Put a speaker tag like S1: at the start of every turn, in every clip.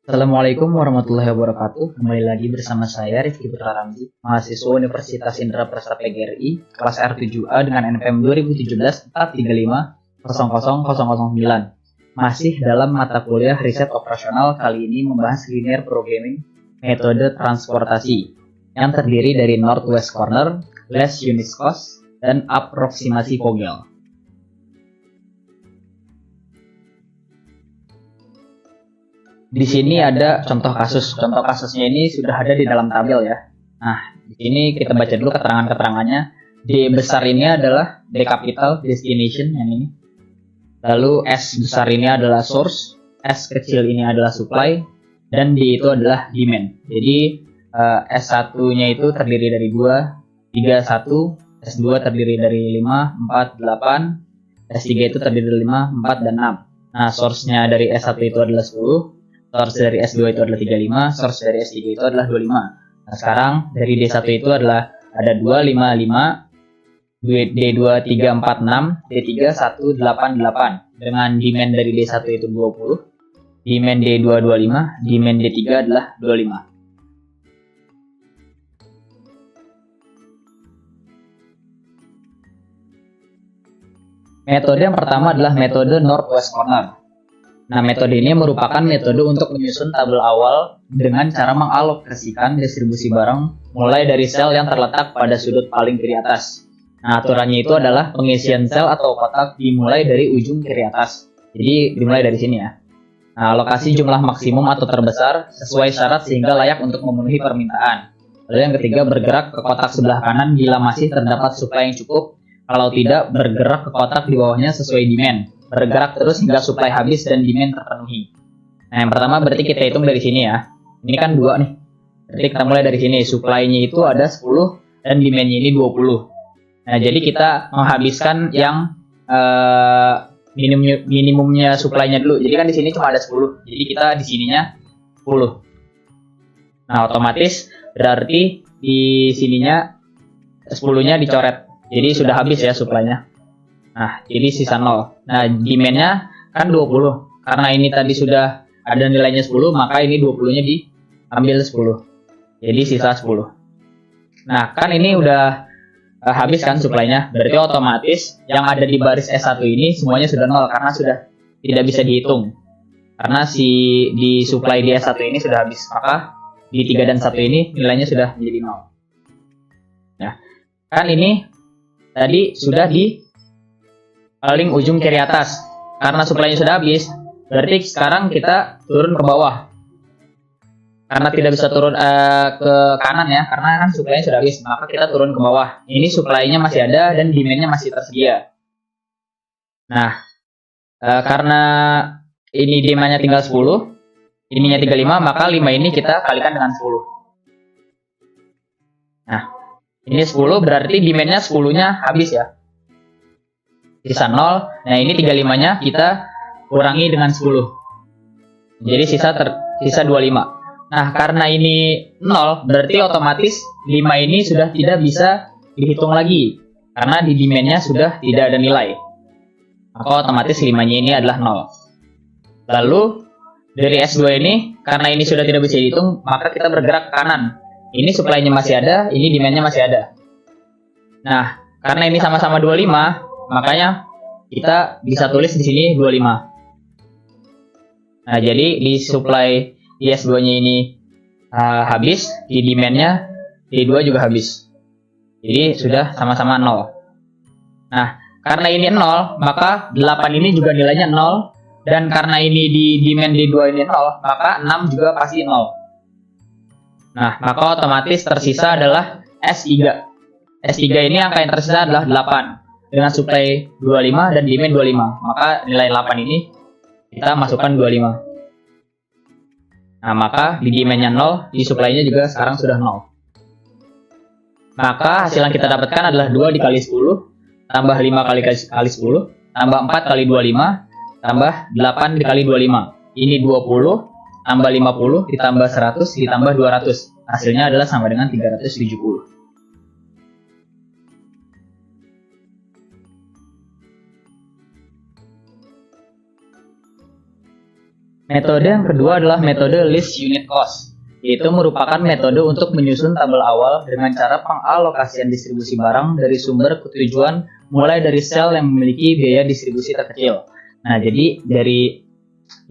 S1: Assalamualaikum warahmatullahi wabarakatuh. Kembali lagi bersama saya Rifki Putra Ramzi, mahasiswa Universitas Indra Prasta PGRI, kelas R7A dengan NPM 2017-435-00009. Masih dalam mata kuliah riset operasional, kali ini membahas linear programming metode transportasi yang terdiri dari northwest corner, less unit cost, dan aproksimasi Vogel. Di sini ada contoh kasus. Contoh kasusnya ini sudah ada di dalam tabel ya. Nah, di sini kita baca dulu keterangan-keterangannya. D besar ini adalah D capital destination yang ini. Lalu S besar ini adalah source, S kecil ini adalah supply, dan D itu adalah demand. Jadi S1-nya itu terdiri dari 2, 3, 1, S2 terdiri dari 5, 4, 8, S3 itu terdiri dari 5, 4, dan 6. Nah, source-nya dari S1 itu adalah 10, source dari S2 itu adalah 35, source dari S3 itu adalah 25. Nah, sekarang dari D1 itu adalah ada 2, 5, 5, D2, 3, 4, 6, D3, 1, 8, 8. Dengan demand dari D1 itu 20, demand D2, 25, demand D3 adalah 25. Metode yang pertama adalah metode northwest corner. Nah, metode ini merupakan metode untuk menyusun tabel awal dengan cara mengalokasikan distribusi barang mulai dari sel yang terletak pada sudut paling kiri atas. Nah, aturannya itu adalah pengisian sel atau kotak dimulai dari ujung kiri atas. Jadi, dimulai dari sini ya. Nah, alokasi jumlah maksimum atau terbesar sesuai syarat sehingga layak untuk memenuhi permintaan. Lalu yang ketiga, bergerak ke kotak sebelah kanan bila masih terdapat supply yang cukup. Kalau tidak, bergerak ke kotak di bawahnya sesuai demand. Bergerak terus hingga supply habis dan demand terpenuhi. Nah, yang pertama berarti kita hitung dari sini ya. Ini kan 2 nih. Berarti kita mulai dari sini. Supply-nya itu ada 10 dan demand-nya ini 20. Nah, jadi kita menghabiskan yang minimumnya supply-nya dulu. Jadi kan di sini cuma ada 10. Jadi kita di sininya 10. Nah, otomatis berarti di sininya 10-nya dicoret. Jadi sudah habis ya supply-nya. Nah, jadi sisa 0. Nah, demand-nya kan 20. Karena ini tadi sudah ada nilainya 10, maka ini 20-nya diambil 10. Jadi sisa 10. Nah, kan ini udah habis kan supply-nya. Berarti otomatis yang ada di baris S1 ini semuanya sudah 0 karena sudah tidak bisa dihitung. Karena di supply di S1 ini sudah habis. Maka di 3 dan 1 ini nilainya sudah menjadi 0. Nah, kan ini tadi sudah di paling ujung kiri atas. Karena supply-nya sudah habis, berarti sekarang kita turun ke bawah. Karena tidak bisa turun ke kanan ya, karena kan supply-nya sudah habis, maka kita turun ke bawah. Ini supply-nya masih ada dan demand-nya masih tersedia. Nah, karena ini demand-nya tinggal 10, ininya 35, maka 5 ini kita kalikan dengan 10. Nah, ini 10 berarti demand-nya 10-nya habis ya. Sisa 0. Nah, ini 35-nya kita kurangi dengan 10. Jadi sisa 25. Nah, karena ini 0, berarti otomatis 5 ini sudah tidak bisa dihitung lagi. Karena di demand-nya sudah tidak ada nilai. Maka otomatis 5-nya ini adalah 0. Lalu, dari S2 ini, karena ini sudah tidak bisa dihitung, maka kita bergerak ke kanan. Ini supply-nya masih ada, ini demand-nya masih ada. Nah, karena ini sama-sama 25, makanya kita bisa tulis di sini 25. Nah, jadi di supply di S2-nya ini habis, di demand-nya D2 juga habis. Jadi sudah sama-sama 0. Nah, karena ini 0, maka 8 ini juga nilainya 0. Dan karena ini di demand D2 ini 0, maka 6 juga pasti 0. Nah, maka otomatis tersisa adalah S3. S3 ini angka yang tersisa adalah 8. Dengan supply 25 dan demand 25. Maka nilai 8 ini kita masukkan 25. Nah, maka di demand-nya 0, di supply-nya juga sekarang sudah 0. Maka hasil yang kita dapatkan adalah 2 dikali 10, tambah 5 kali 10, tambah 4 kali 25, tambah 8 dikali 25. Ini 20, tambah 50, ditambah 100, ditambah 200. Hasilnya adalah sama dengan 370. Metode yang kedua adalah metode list unit cost, yaitu merupakan metode untuk menyusun tabel awal dengan cara pengalokasian distribusi barang dari sumber ke tujuan mulai dari sel yang memiliki biaya distribusi terkecil. Nah, jadi dari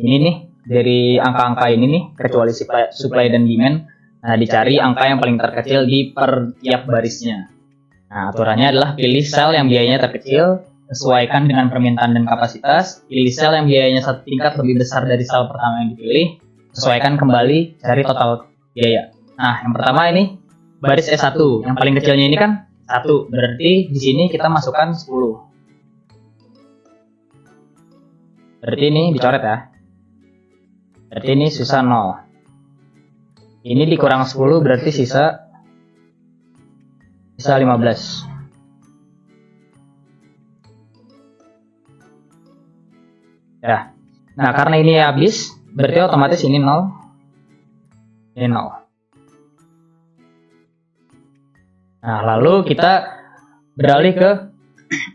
S1: ini nih, dari angka-angka ini nih, kecuali supply dan demand, nah dicari angka yang paling terkecil di per tiap barisnya. Nah, aturannya adalah pilih sel yang biayanya terkecil, sesuaikan dengan permintaan dan kapasitas, pilih sel yang biayanya satu tingkat lebih besar dari sel pertama yang dipilih, sesuaikan kembali, cari total biaya. Nah, yang pertama ini baris S1, yang paling kecilnya ini kan 1, berarti di sini kita masukkan 10. Berarti ini dicoret ya. Berarti ini sisa 0. Ini dikurang 10 berarti sisa 15. Ya. Nah, karena ini habis, berarti otomatis ini 0. Ini 0. Nah, lalu kita beralih ke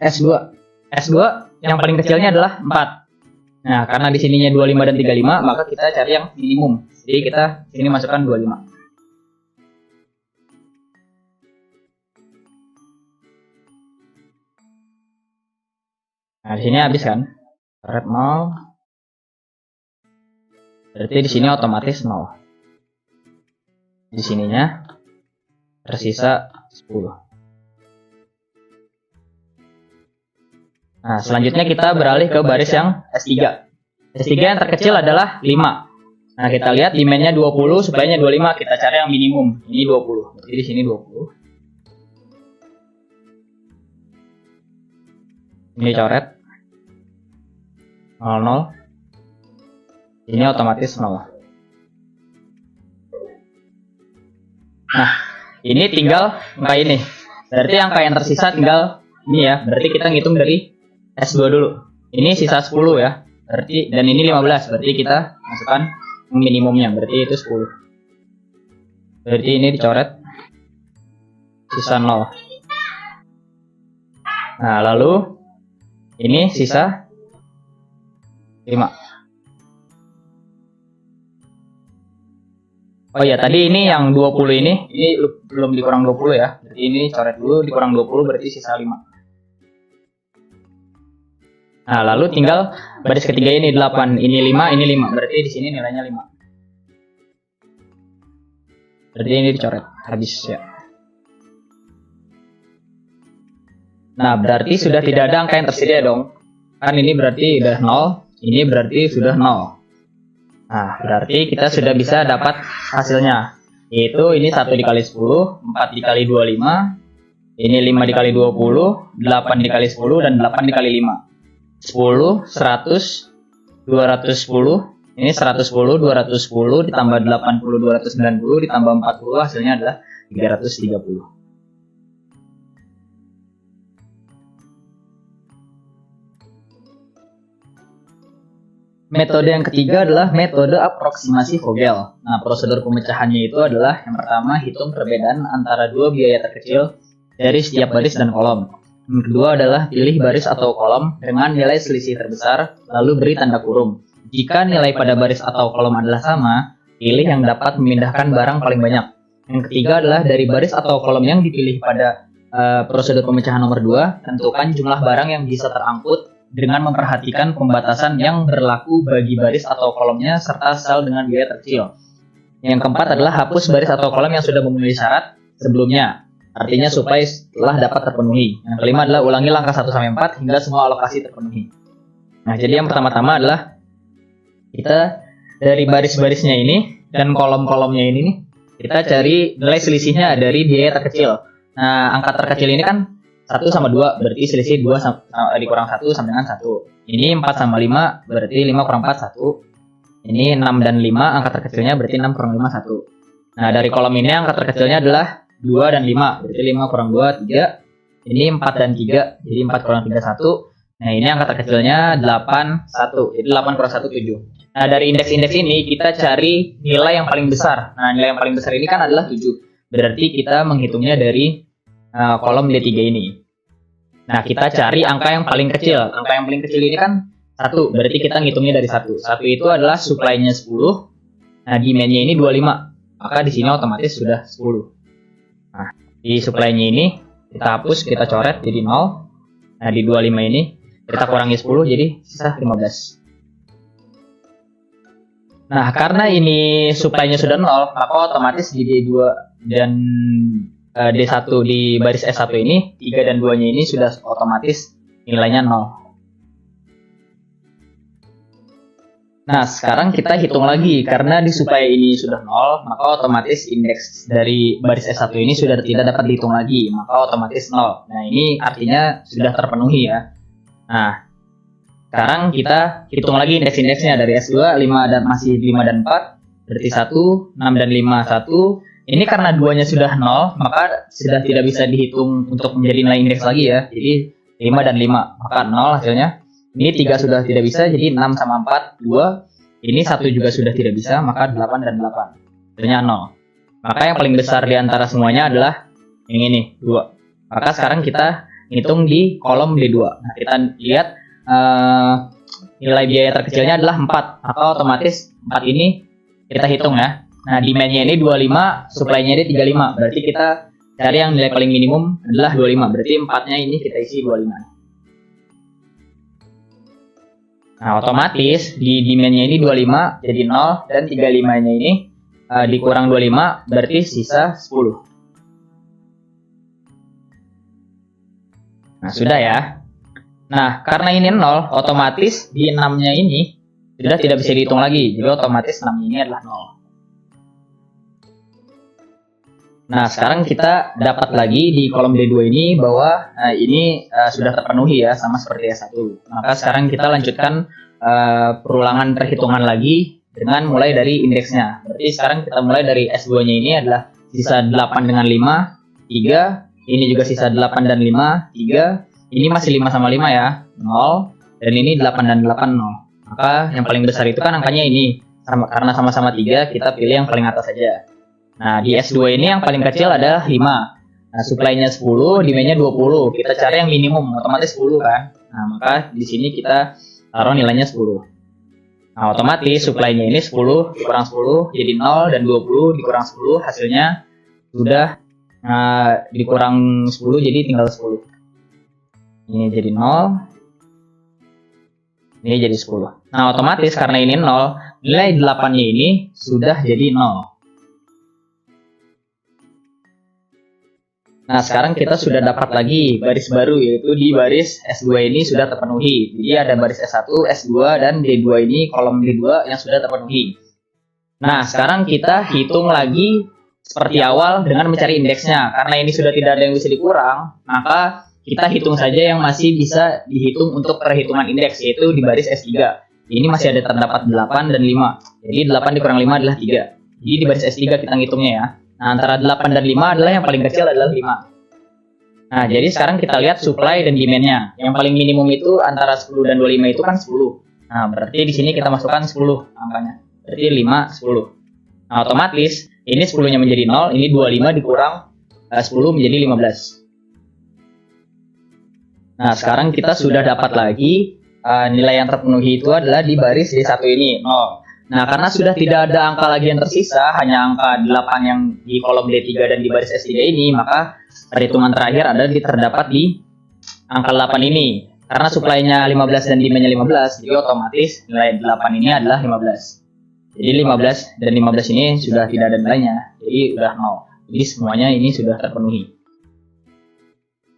S1: S2. S2 yang paling kecilnya adalah 4. Nah, karena di sininya 25 dan 35, maka kita cari yang minimum. Jadi kita sini masukkan 25. Nah, di sini habis kan? Red 0. Berarti di sini otomatis 0. Di sininya tersisa 10. Nah, selanjutnya kita beralih ke baris yang S3. S3 yang terkecil adalah 5. Nah, kita lihat demand-nya 20, supply-nya 25, kita cari yang minimum. Ini 20. Berarti di sini 20. Ini coret. 00. Ini otomatis 0. Nah, ini tinggal angka ini. Berarti angka yang tersisa tinggal ini ya. Berarti kita ngitung dari S2 dulu. Ini sisa 10 ya. Berarti dan ini 15. Berarti kita masukkan minimumnya. Berarti itu 10. Berarti ini dicoret. Sisa 0. Nah, lalu ini sisa 5. Oh iya, tadi ini yang 20 ini belum dikurang 20 ya. Jadi ini coret dulu, dikurang 20 berarti sisa 5. Nah, lalu tinggal baris ketiga ini 8, ini 5, ini 5. Berarti di sini nilainya 5. Berarti ini dicoret, habis ya. Nah, berarti sudah tidak ada angka yang tersedia dong. Kan ini berarti udah 0, ini berarti sudah 0. Nah, berarti kita sudah bisa dapat hasilnya. Yaitu ini 1 dikali 10, 4 dikali 25, ini 5 dikali 20, 8 dikali 10, dan 8 dikali 5. 10, 100, 210, ini 110, 210, ditambah 80, 290, ditambah 40, hasilnya adalah 330. Metode yang ketiga adalah metode aproksimasi Vogel. Nah, prosedur pemecahannya itu adalah yang pertama, hitung perbedaan antara dua biaya terkecil dari setiap baris dan kolom. Yang kedua adalah pilih baris atau kolom dengan nilai selisih terbesar, lalu beri tanda kurung. Jika nilai pada baris atau kolom adalah sama, pilih yang dapat memindahkan barang paling banyak. Yang ketiga adalah dari baris atau kolom yang dipilih pada prosedur pemecahan nomor 2, tentukan jumlah barang yang bisa terangkut dengan memperhatikan pembatasan yang berlaku bagi baris atau kolomnya serta sel dengan biaya terkecil. Yang keempat adalah hapus baris atau kolom yang sudah memenuhi syarat sebelumnya, artinya supaya telah dapat terpenuhi. Yang kelima adalah ulangi langkah 1-4 hingga semua alokasi terpenuhi. Nah, jadi yang pertama-tama adalah kita dari baris-barisnya ini dan kolom-kolomnya ini nih, kita cari nilai selisihnya dari biaya terkecil. Nah, angka terkecil ini kan 1 sama 2, berarti selisih 2 dikurang 1 sama dengan 1. Ini 4 sama 5, berarti 5 kurang 4, 1. Ini 6 dan 5, angka terkecilnya berarti 6 kurang 5, 1. Nah, dari kolom ini angka terkecilnya adalah 2 dan 5, berarti 5 kurang 2, 3. Ini 4 dan 3, jadi 4 kurang 3, 1. Nah, ini angka terkecilnya 8, 1. Jadi 8 kurang 1, 7. Nah, dari indeks-indeks ini kita cari nilai yang paling besar. Nah, nilai yang paling besar ini kan adalah 7. Berarti kita menghitungnya dari kolom D3 ini. Nah, kita cari angka yang paling kecil. Angka yang paling kecil ini kan 1, berarti kita ngitungnya dari 1. 1 itu adalah supply-nya 10. Nah, demand-nya ini 25. Maka di sini otomatis sudah 10. Nah, di supply-nya ini kita hapus, kita coret jadi 0. Nah, di 25 ini kita kurangi 10 jadi sisa 15. Nah, karena ini supply-nya sudah 0, maka otomatis di D2 dan D1 di baris S1 ini, 3 dan 2-nya ini sudah otomatis nilainya 0. Nah, sekarang kita hitung lagi. Karena di supply ini sudah 0, maka otomatis indeks dari baris S1 ini sudah tidak dapat dihitung lagi. Maka otomatis 0. Nah, ini artinya sudah terpenuhi ya. Nah, sekarang kita hitung lagi indeks-indeksnya dari S2, 5 dan masih 5 dan 4. Berarti 1, 6 dan 5, 1. Ini karena 2-nya sudah 0, maka sudah tidak bisa dihitung untuk menjadi nilai indeks lagi ya. Jadi 5 dan 5, maka 0 hasilnya. Ini 3 sudah tidak bisa, jadi 6 sama 4, 2. Ini 1 juga sudah tidak bisa, maka 8 dan 8. Hasilnya 0. Maka yang paling besar di antara semuanya adalah yang ini, 2. Maka sekarang kita hitung di kolom D2. Nah, kita lihat nilai biaya terkecilnya adalah 4. Maka otomatis 4 ini kita hitung ya. Nah, demand-nya ini 25, supply-nya ini 35. Berarti kita cari yang nilai paling minimum adalah 25. Berarti 4-nya ini kita isi 25. Nah, otomatis di demand-nya ini 25 jadi 0 dan 35-nya ini dikurang 25 berarti sisa 10. Nah, sudah ya. Nah, karena ini 0, otomatis di 6-nya ini sudah tidak bisa dihitung lagi. Jadi otomatis 6 ini adalah 0. Nah, sekarang kita dapat lagi di kolom D2 ini bahwa ini sudah terpenuhi ya, sama seperti S1. Maka sekarang kita lanjutkan perulangan perhitungan lagi dengan mulai dari indeksnya. Berarti sekarang kita mulai dari S2-nya ini adalah sisa 8 dengan 5, 3. Ini juga sisa 8 dan 5, 3. Ini masih 5 sama 5 ya, 0. Dan ini 8 dan 8, 0. Maka yang paling besar itu kan angkanya ini. Karena sama-sama 3, kita pilih yang paling atas saja. Nah, di S2 ini yang paling kecil adalah 5. Nah, supply-nya 10, demand-nya 20. Kita cari yang minimum, otomatis 10 kan. Nah, maka di sini kita taruh nilainya 10. Nah, otomatis supply-nya ini 10 dikurang 10 jadi 0 dan 20 dikurang 10 hasilnya sudah dikurang 10 jadi tinggal 10. Ini jadi 0. Ini jadi 10. Nah, otomatis karena ini 0, nilai 8-nya ini sudah jadi 0. Nah, sekarang kita sudah dapat lagi baris baru, yaitu di baris S2 ini sudah terpenuhi. Jadi ada baris S1, S2, dan D2 ini, kolom D2 yang sudah terpenuhi. Nah, sekarang kita hitung lagi seperti awal dengan mencari indeksnya. Karena ini sudah tidak ada yang bisa dikurang, maka kita hitung saja yang masih bisa dihitung untuk perhitungan indeks, yaitu di baris S3. Ini masih ada terdapat 8 dan 5. Jadi 8 dikurang 5 adalah 3. Jadi di baris S3 kita ngitungnya ya. Nah, antara 8 dan 5 adalah yang paling kecil adalah 5. Nah, jadi sekarang kita lihat supply dan demand-nya. Yang paling minimum itu antara 10 dan 25 itu kan 10. Nah, berarti di sini kita masukkan 10 angkanya. Berarti 5, 10. Nah, otomatis ini 10-nya menjadi 0, ini 25 dikurang 10 menjadi 15. Nah, sekarang kita sudah dapat lagi nilai yang terpenuhi itu adalah di baris D1 ini, 0. Nah, karena sudah tidak ada angka lagi yang tersisa, hanya angka 8 yang di kolom D3 dan di baris S3 ini, maka perhitungan terakhir ada terdapat di angka 8 ini. Karena supply-nya 15 dan demand-nya 15, jadi otomatis nilai 8 ini adalah 15. Jadi 15 dan 15 ini sudah tidak ada nilainya, jadi udah 0. Jadi semuanya ini sudah terpenuhi.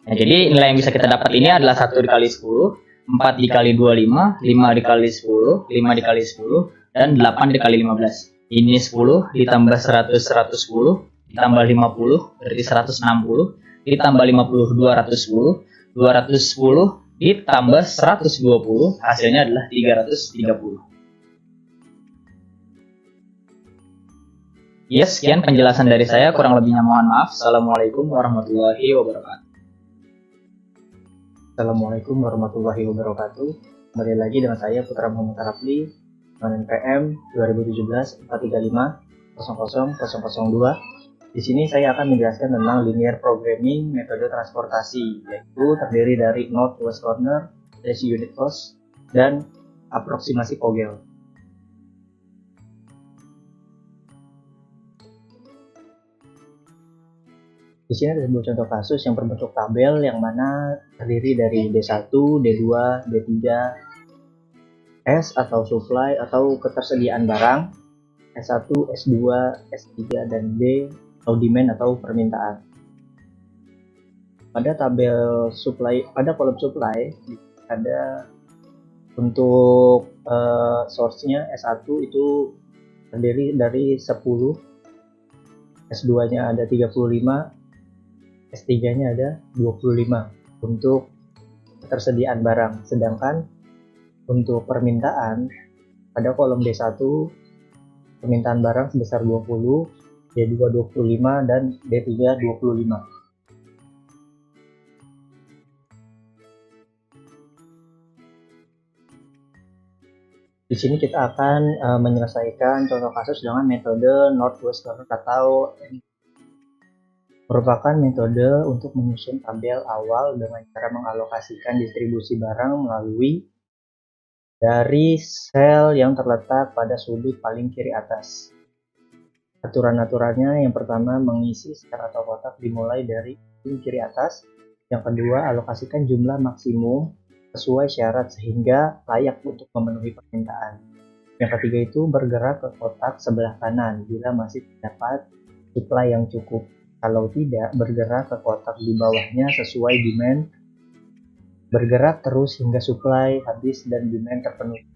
S1: Nah, jadi nilai yang bisa kita dapat ini adalah 1 dikali 10, 4 dikali 25, 5 dikali 10, 5 dikali 10, dan 8 dikali 15. Ini 10 ditambah 100, 110, ditambah 50, berarti 160, ditambah 50, 210, 210, ditambah 120, hasilnya adalah 330. Yes, sekian penjelasan dari saya, kurang lebihnya mohon maaf. Assalamualaikum warahmatullahi wabarakatuh.
S2: Assalamualaikum warahmatullahi wabarakatuh. Kembali lagi dengan saya Putra Muhammad Arafli, NPM 2017-435-00002. Di sini saya akan menjelaskan tentang linear programming metode transportasi, yaitu terdiri dari node west corner, unit cost, dan aproksimasi Vogel. Di sini ada sebuah contoh kasus yang berbentuk tabel yang mana terdiri dari D1, D2, D3, S atau supply atau ketersediaan barang, S1, S2, S3, dan D atau demand atau permintaan. Pada tabel supply, pada kolom supply ada untuk source-nya S1 itu terdiri dari 10, S2-nya ada 35, S3-nya ada 25 untuk ketersediaan barang. Sedangkan untuk permintaan pada kolom D1 permintaan barang sebesar 20, D2 25, dan D3 25. Di sini kita akan menyelesaikan contoh kasus dengan metode Northwest Corner atau merupakan metode untuk menyusun tabel awal dengan cara mengalokasikan distribusi barang melalui dari sel yang terletak pada sudut paling kiri atas. Aturan-aturannya yang pertama mengisi sel atau kotak dimulai dari paling kiri atas. Yang kedua, alokasikan jumlah maksimum sesuai syarat sehingga layak untuk memenuhi permintaan. Yang ketiga itu bergerak ke kotak sebelah kanan bila masih terdapat supply yang cukup. Kalau tidak, bergerak ke kotak di bawahnya sesuai demand. Bergerak terus hingga supply habis dan demand terpenuhi.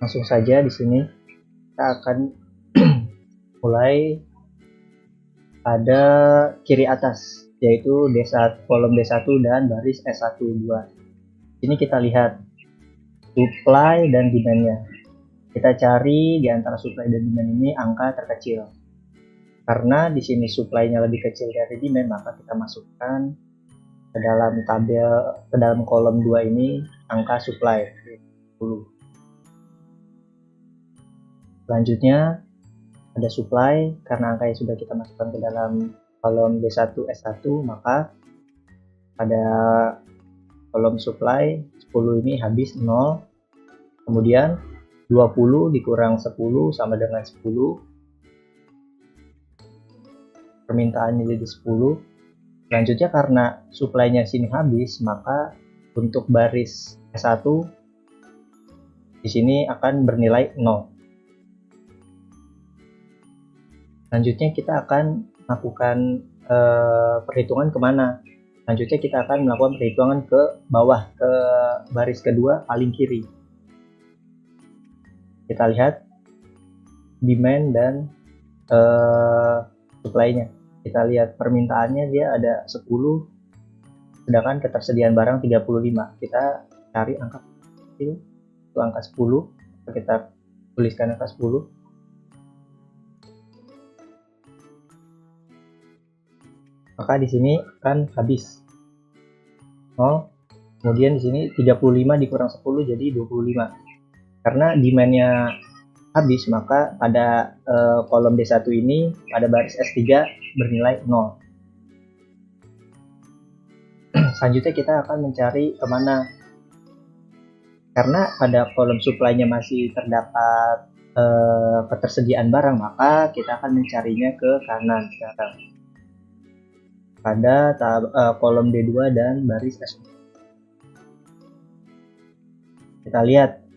S2: Langsung saja di sini kita akan mulai pada kiri atas, yaitu D1, kolom D1 dan baris S1, 2. Ini kita lihat supply dan demand-nya. Kita cari di antara supply dan demand ini angka terkecil. Karena di sini supply-nya lebih kecil dari demand, maka kita masukkan ke dalam tabel, ke dalam kolom 2 ini angka supply 10. Selanjutnya ada supply, karena angka yang sudah kita masukkan ke dalam kolom D1 S1, maka pada kolom supply 10 ini habis 0. Kemudian 20 dikurang 10 sama dengan 10. Permintaannya jadi 10. Selanjutnya karena supply-nya sini habis, maka untuk baris S1 di sini akan bernilai 0. Selanjutnya kita akan melakukan perhitungan kemana? Selanjutnya kita akan melakukan perhitungan ke bawah, ke baris kedua paling kiri. Kita lihat demand dan supply-nya. Kita lihat permintaannya dia ada 10, sedangkan ketersediaan barang 35. Kita cari angka kecil, itu angka 10. Kita tuliskan angka 10. Maka di sini kan habis 0. Kemudian di sini 35 dikurang 10 jadi 25. Karena demand-nya habis, maka pada kolom D1 ini pada baris S3 bernilai 0. Selanjutnya kita akan mencari kemana, karena pada kolom supply-nya masih terdapat ketersediaan barang, maka kita akan mencarinya ke kanan sekarang pada kolom D2 dan baris S2. Kita lihat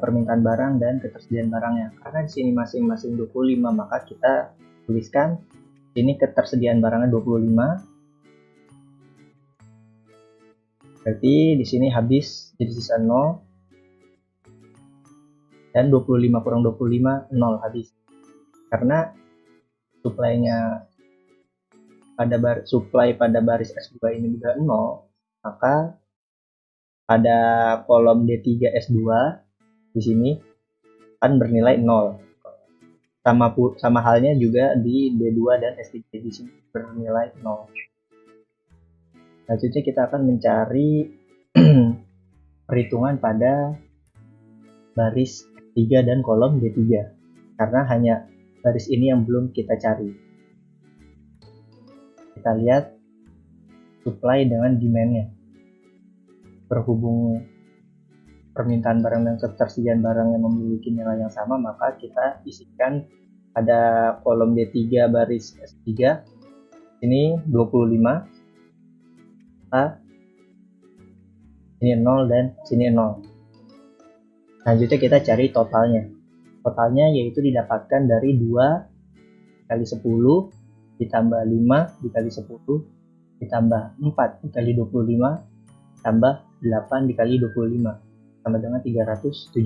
S2: permintaan barang dan ketersediaan barangnya. Karena di sini masing-masing 25, maka kita tuliskan ini ketersediaan barangnya 25. Berarti di sini habis jadi sisa 0. Dan 25 kurang 25, 0 habis. Karena supply-nya pada baris S2 ini juga 0, maka pada kolom D3 S2 di sini akan bernilai 0. Sama halnya juga di D2 dan S3 di sini bernilai 0. Selanjutnya kita akan mencari perhitungan pada baris S3 dan kolom D3, karena hanya baris ini yang belum kita cari. Kita lihat supply dengan demand-nya. Berhubung permintaan barang dan ketersediaan barang yang memiliki nilai yang sama, maka kita isikan pada kolom D3 baris S3 ini 25, ini 0 dan sini 0. Selanjutnya kita cari totalnya. Totalnya yaitu didapatkan dari 2 kali 10 ditambah 5 dikali 10 ditambah 4 dikali 25 tambah 8 dikali 25 sama dengan 370.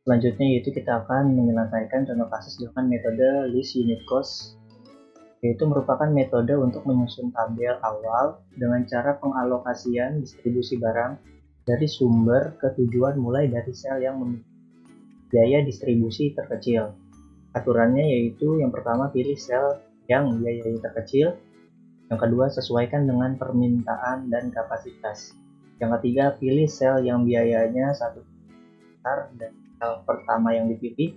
S2: Selanjutnya yaitu kita akan menyelesaikan contoh kasus dengan metode least unit cost, yaitu merupakan metode untuk menyusun tabel awal dengan cara pengalokasian distribusi barang dari sumber ke tujuan mulai dari sel yang memiliki biaya distribusi terkecil. Aturannya yaitu yang pertama pilih sel yang biayanya terkecil, yang kedua sesuaikan dengan permintaan dan kapasitas, yang ketiga pilih sel yang biayanya satu besar dan sel pertama yang dipilih,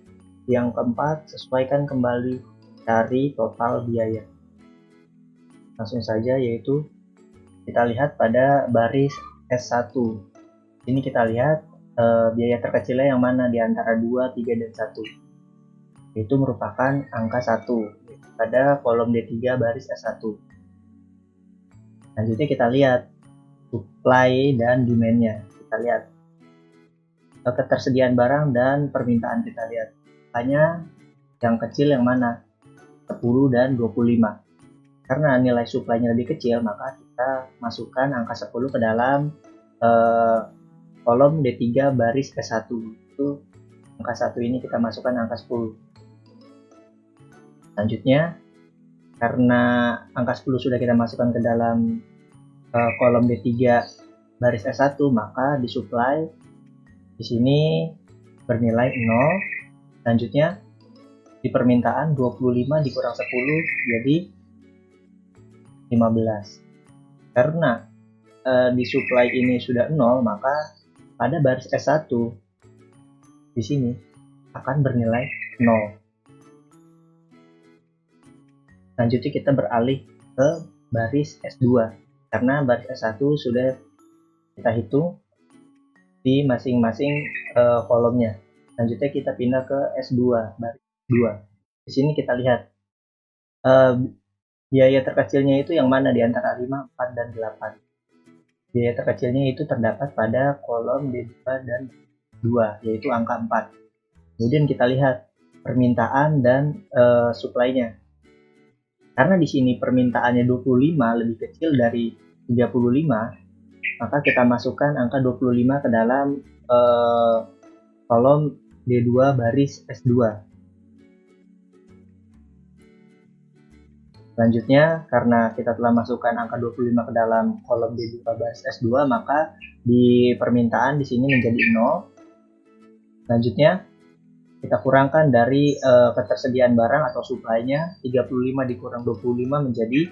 S2: yang keempat sesuaikan kembali dari total biaya. Langsung saja, yaitu kita lihat pada baris S1. Ini kita lihat biaya terkecilnya yang mana di antara 2, 3, dan 1. Itu merupakan angka 1 pada kolom D3 baris S1. Selanjutnya kita lihat supply dan demand-nya. Kita lihat ketersediaan barang dan permintaan, kita lihat. Hanya yang kecil yang mana? 10 dan 25. Karena nilai supply-nya lebih kecil, maka kita masukkan angka 10 ke dalam kolom D3 baris S1. Itu angka 1 ini kita masukkan angka 10. Selanjutnya, karena angka 10 sudah kita masukkan ke dalam kolom D3 baris S1, maka disuplai di sini bernilai 0. Selanjutnya, di permintaan 25 dikurang 10 jadi 15. Karena di supply ini sudah 0, maka pada baris S1 di sini akan bernilai 0. Selanjutnya kita beralih ke baris S2. Karena baris S1 sudah kita hitung di masing-masing kolomnya. Selanjutnya kita pindah ke S2, baris 2. Di sini kita lihat biaya terkecilnya itu yang mana di antara 5, 4, dan 8. Biaya terkecilnya itu terdapat pada kolom D2 dan 2, yaitu angka 4. Kemudian kita lihat permintaan dan supply-nya. Karena di sini permintaannya 25 lebih kecil dari 35, maka kita masukkan angka 25 ke dalam kolom D2 baris S2. Selanjutnya, karena kita telah masukkan angka 25 ke dalam kolom D2 baris S2, maka di permintaan di sini menjadi 0. Selanjutnya, kita kurangkan dari ketersediaan barang atau supply-nya, 35 dikurang 25 menjadi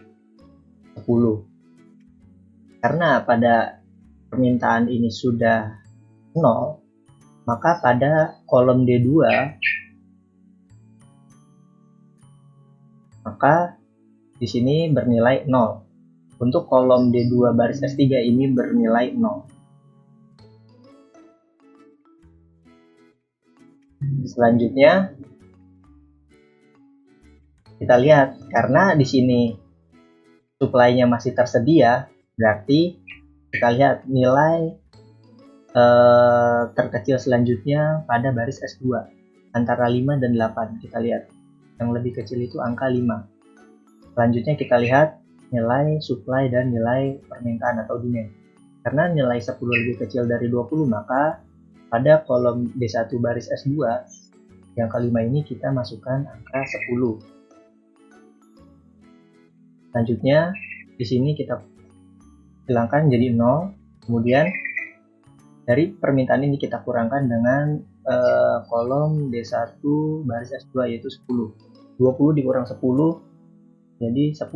S2: 10. Karena pada permintaan ini sudah 0, maka pada kolom D2 maka di sini bernilai 0. Untuk kolom D2 baris S3 ini bernilai 0. Selanjutnya kita lihat, karena di sini supply-nya masih tersedia, berarti kita lihat nilai terkecil selanjutnya pada baris S2 antara 5 dan 8. Kita lihat yang lebih kecil itu angka 5. Selanjutnya kita lihat nilai supply dan nilai permintaan atau demand. Karena nilai 10 lebih kecil dari 20, maka pada kolom D1 baris S2 yang kelima ini kita masukkan angka 10. Selanjutnya di sini kita hilangkan jadi 0. Kemudian dari permintaan ini kita kurangkan dengan kolom D1 baris S2 yaitu 10. 20 dikurang 10 jadi 10.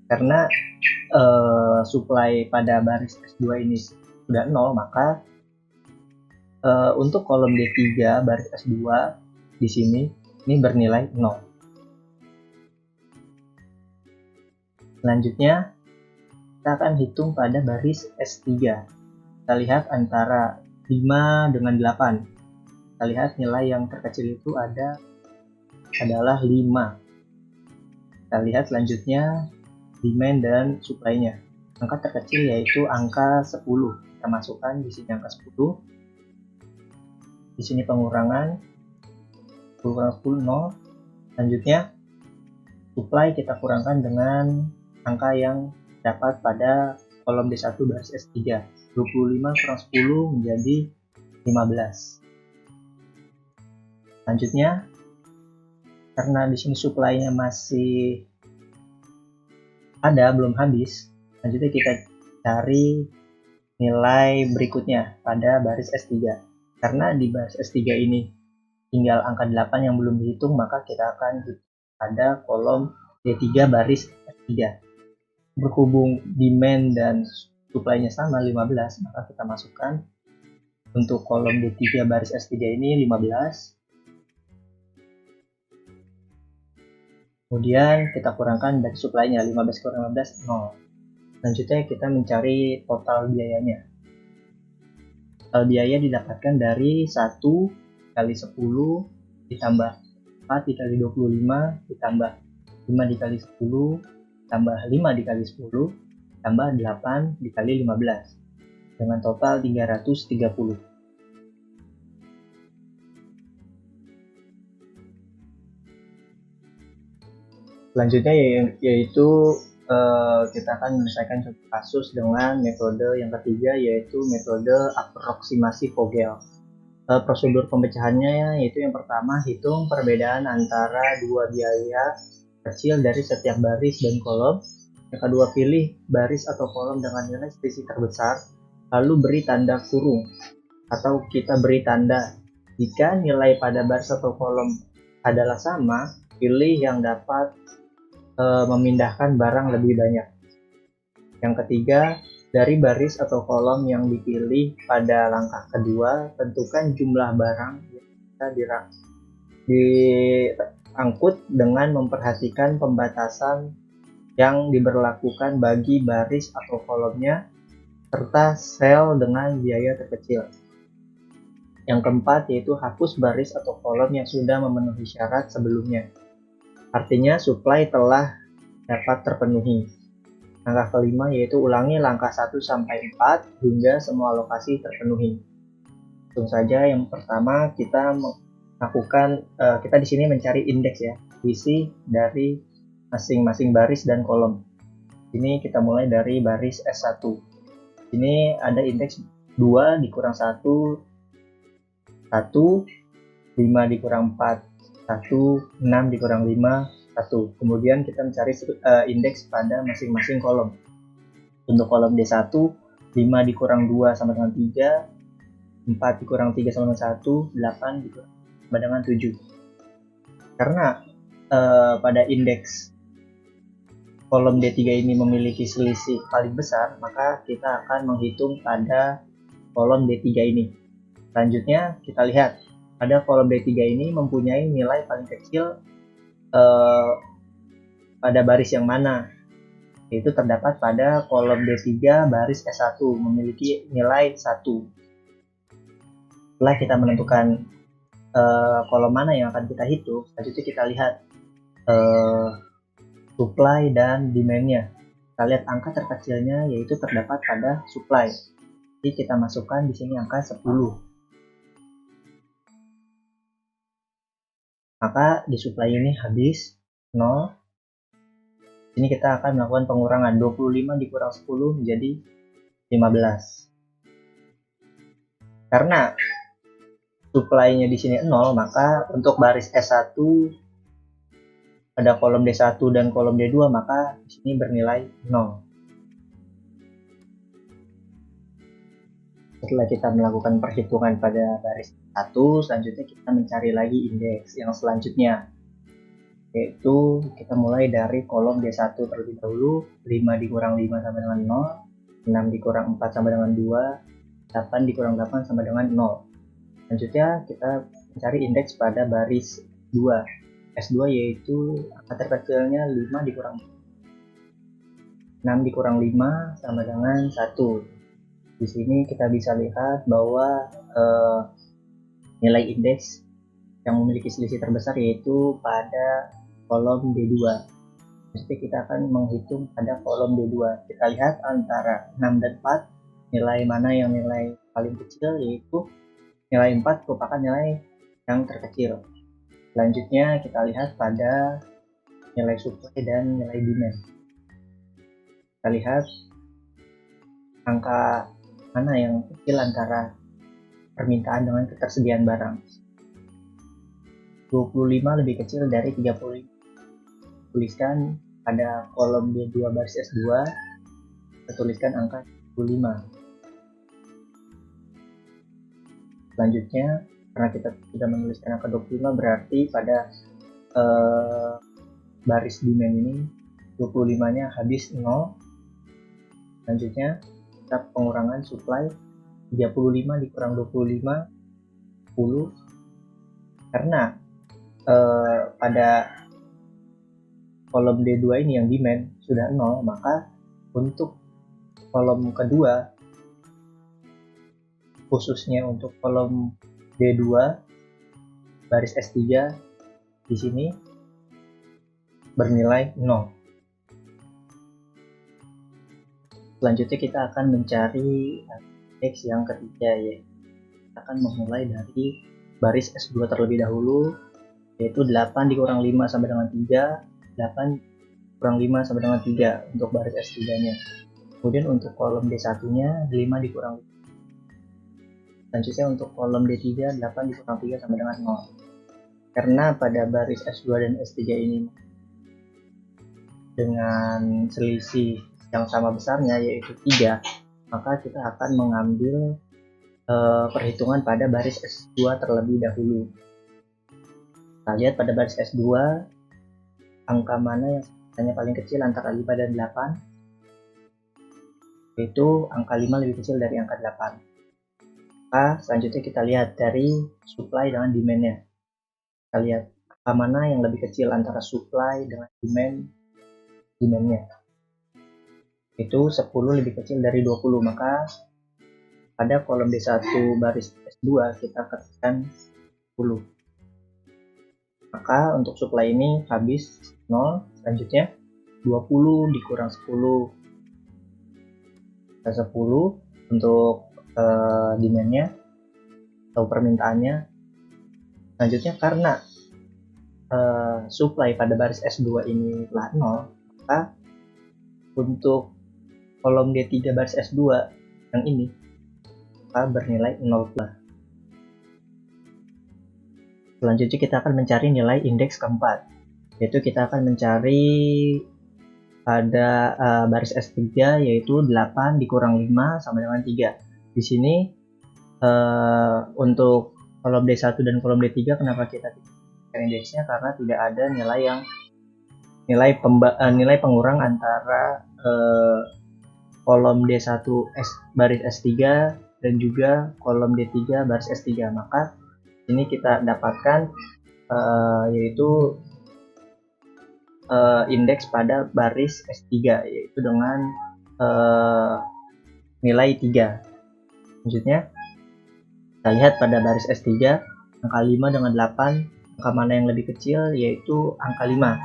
S2: Karena supply pada baris S2 ini sudah 0, maka untuk kolom D3 baris S2 di sini ini bernilai 0. Selanjutnya, kita akan hitung pada baris S3. Kita lihat antara 5 dengan 8. Kita lihat nilai yang terkecil itu adalah 5. Kita lihat selanjutnya demand dan supply-nya. Angka terkecil yaitu angka 10. Kita masukkan di sini angka 10. Di sini pengurangan 10 kurang 10 0. Selanjutnya supply kita kurangkan dengan angka yang dapat pada kolom D1 baris S3. 25 kurang 10 menjadi 15. Selanjutnya, karena di sini supply-nya masih ada, belum habis, selanjutnya kita cari nilai berikutnya pada baris S3. Karena di baris S3 ini tinggal angka 8 yang belum dihitung, maka kita akan hitung pada kolom D3 baris S3. Berhubung demand dan supply-nya sama 15, maka kita masukkan untuk kolom D3 baris S3 ini 15. Kemudian kita kurangkan dari supply-nya, 15 kurang 15, 0. Selanjutnya kita mencari total biayanya. Total biaya didapatkan dari 1 kali 10 ditambah 4 dikali 25 ditambah 5 dikali 10 tambah 5 dikali 10 tambah 8 dikali 15 dengan total 330. Selanjutnya yaitu kita akan menyelesaikan contoh kasus dengan metode yang ketiga, yaitu metode aproksimasi Vogel. Prosedur pemecahannya yaitu yang pertama, hitung perbedaan antara dua biaya kecil dari setiap baris dan kolom. Yang kedua, pilih baris atau kolom dengan nilai selisih terbesar, lalu beri tanda kurung atau kita beri tanda. Jika nilai pada baris atau kolom adalah sama, pilih yang dapat memindahkan barang lebih banyak. Yang ketiga, dari baris atau kolom yang dipilih pada langkah kedua, tentukan jumlah barang yang bisa diangkut dengan memperhatikan pembatasan yang diberlakukan bagi baris atau kolomnya, serta sel dengan biaya terkecil. Yang keempat yaitu hapus baris atau kolom yang sudah memenuhi syarat sebelumnya. Artinya supply telah dapat terpenuhi. Langkah kelima yaitu ulangi langkah 1 sampai 4 hingga semua lokasi terpenuhi. Langsung saja yang pertama kita melakukan kita di sini mencari indeks ya, isi dari masing-masing baris dan kolom. Ini kita mulai dari baris S1. Ini ada indeks 2 dikurang 1 5 dikurang 4 1, 6 dikurang 5, 1. Kemudian kita mencari indeks pada masing-masing kolom. Untuk kolom D1, 5 dikurang 2 sama dengan 3, 4 dikurang 3 sama dengan 1, 8 dikurang sama dengan 7. Karena pada indeks kolom D3 ini memiliki selisih paling besar, maka kita akan menghitung pada kolom D3 ini. Selanjutnya kita lihat pada kolom D3 ini mempunyai nilai paling kecil pada baris yang mana, yaitu terdapat pada kolom D3 baris S1 memiliki nilai 1. Setelah kita menentukan kolom mana yang akan kita hitung, selanjutnya kita lihat supply dan demand-nya. Kita lihat angka terkecilnya yaitu terdapat pada supply. Jadi kita masukkan di sini angka 10. Maka di supply ini habis 0. Ini kita akan melakukan pengurangan 25 dikurang 10 menjadi 15. Karena supply-nya di sini 0, maka untuk baris S1 pada kolom D1 dan kolom D2 maka di sini bernilai 0. Setelah kita melakukan perhitungan pada baris 1, selanjutnya kita mencari lagi indeks yang selanjutnya, yaitu kita mulai dari kolom D1 terlebih dahulu. 5 dikurang 5 sama dengan 0, 6 dikurang 4 sama dengan 2, 8 dikurang 8 sama dengan 0. Selanjutnya kita mencari indeks pada baris 2 S2, yaitu angka terkecilnya 5 dikurang 4. 6 dikurang 5 sama dengan 1. Di sini kita bisa lihat bahwa nilai indeks yang memiliki selisih terbesar yaitu pada kolom D2. Jadi kita akan menghitung pada kolom D2. Kita lihat antara 6 dan 4, nilai mana yang nilai paling kecil, yaitu nilai 4 merupakan nilai yang terkecil. Selanjutnya kita lihat pada nilai supply dan nilai demand. Kita lihat angka mana yang kecil antara permintaan dengan ketersediaan barang. 25 lebih kecil dari 35. Tuliskan pada kolom D2 baris S2, kita tuliskan angka 25. Selanjutnya, karena kita sudah menuliskan angka 25, berarti pada baris demand ini 25-nya habis 0. Selanjutnya, kita pengurangan supply 35 dikurang 25, 10. Karena pada kolom D2 ini yang demand sudah 0, maka untuk kolom kedua, khususnya untuk kolom D2 baris S3 di sini bernilai 0. Selanjutnya kita akan mencari indeks yang ketiga, yaitu kita akan memulai dari baris S2 terlebih dahulu, yaitu 8 dikurang 5 sama dengan 3, 8 kurang 5 sama dengan 3 untuk baris S3 nya. Kemudian untuk kolom D1 nya 5 dikurang 5. Selanjutnya untuk kolom D3 8 dikurang 3 sama dengan 0. Karena pada baris S2 dan S3 ini dengan selisih yang sama besarnya yaitu 3, maka kita akan mengambil perhitungan pada baris S2 terlebih dahulu. Kita lihat pada baris S2 angka mana yang selisihnya paling kecil antara 5 dan 8, yaitu angka 5 lebih kecil dari angka 8. Maka selanjutnya kita lihat dari supply dengan demand-nya. Kita lihat angka mana yang lebih kecil antara supply dengan demand-nya. Itu 10 lebih kecil dari 20, maka pada kolom D1 baris S2 kita ketikkan 10. Maka untuk supply ini habis 0. Selanjutnya 20 dikurang 10, 10 untuk demand-nya atau permintaannya. Selanjutnya karena supply pada baris S2 ini telah 0, maka untuk kolom D3 baris S2 yang ini maka bernilai 0 pula. Selanjutnya kita akan mencari nilai indeks keempat, yaitu kita akan mencari pada baris S3 yaitu 8 dikurang 5 sama dengan 3. Di sini untuk kolom D1 dan kolom D3 kenapa kita tidak indeksnya, karena tidak ada nilai pengurang antara kolom D1 baris S3 dan juga kolom D3 baris S3. Maka ini kita dapatkan yaitu indeks pada baris S3 yaitu dengan nilai 3. Selanjutnya kita lihat pada baris S3 angka 5 dengan 8, angka mana yang lebih kecil, yaitu angka 5.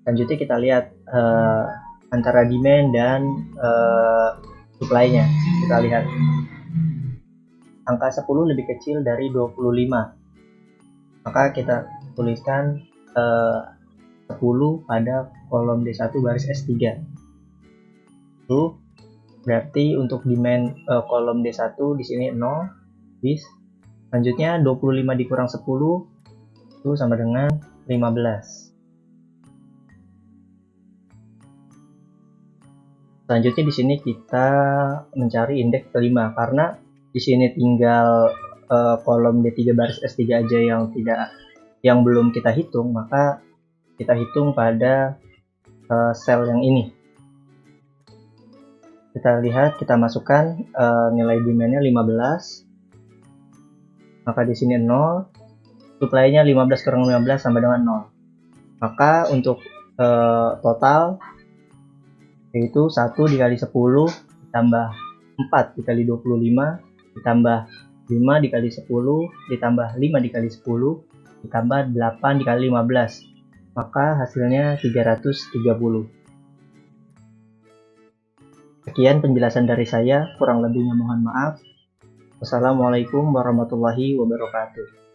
S2: Selanjutnya kita lihat antara demand dan supply-nya. Kita lihat angka 10 lebih kecil dari 25, maka kita tuliskan 10 pada kolom D1 baris S3. Lalu berarti untuk demand kolom D1 di sini 0, bis. Selanjutnya 25 dikurang 10 itu sama dengan 15. Selanjutnya di sini kita mencari indeks kelima, karena di sini tinggal kolom D3 baris S3 aja yang belum kita hitung, maka kita hitung pada sel yang ini. Kita lihat, kita masukkan nilai demand-nya 15, maka di sini 0, supply-nya 15 kurang 15 sama dengan 0. Maka untuk total yaitu 1 dikali 10 ditambah 4 dikali 25 ditambah 5 dikali 10 ditambah 5 dikali 10 ditambah 8 dikali 15, maka hasilnya 330. Sekian penjelasan dari saya, kurang lebihnya mohon maaf. Wassalamualaikum warahmatullahi wabarakatuh.